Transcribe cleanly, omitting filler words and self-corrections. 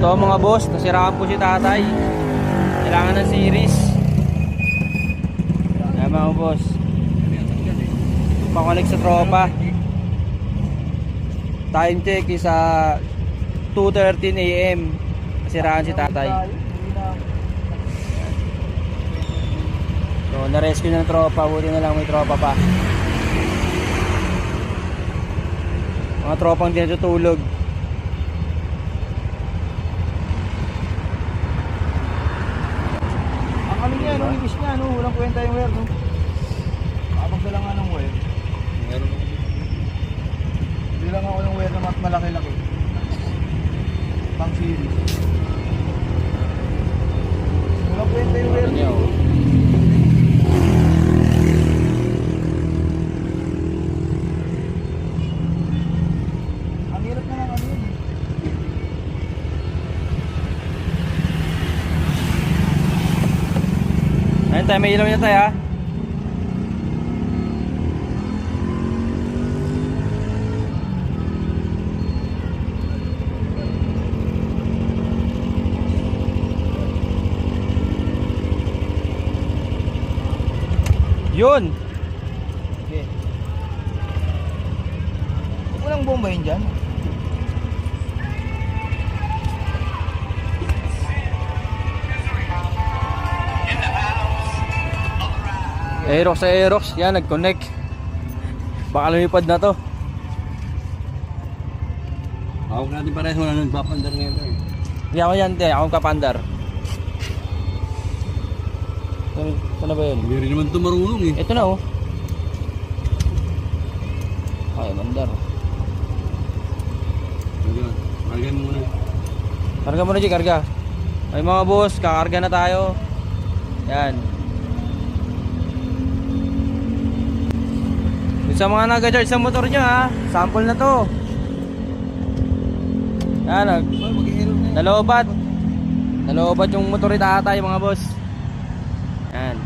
Ito mga boss, nasiraan po si tatay. Kailangan ng series. Ayan mga boss, pakonek sa tropa. Time check is 2:13 AM. Nasiraan si tatay. So na-rescue ng tropa. Buti na lang may tropa pa. Mga tropang di natutulog. Ang ano niya, nung ibis niya, no? Walang kwenta yung wire, no? Kapagdala nga ng wire. Hindi lang ako ng wire na malaki-laki. Pang series. Walang kwenta yung wire niya. Ang hirap na lang ano yun. Ayun tayo, may ilaw niya tayo ha. Yun! Okay. Walang bomba yun dyan. Aerox sa Aerox, yan nag-connect. Baka lumipad na to. Hawak natin pareho na nagpapandar ngayon eh. Hindi ako yan, akong kapandar. Ito na ba yun? Hindi rin naman ito marunong eh. Ito na oh. Ay, mandar. Ayun, kargahan mo muna. Karga muna, G, karga. Ay mga boss, kakarga na tayo. Yan. Yung sa mga nag-charge sa motor nyo ha, sample na to. Yan, nalobat yung motor ni tatay mga boss. Yan.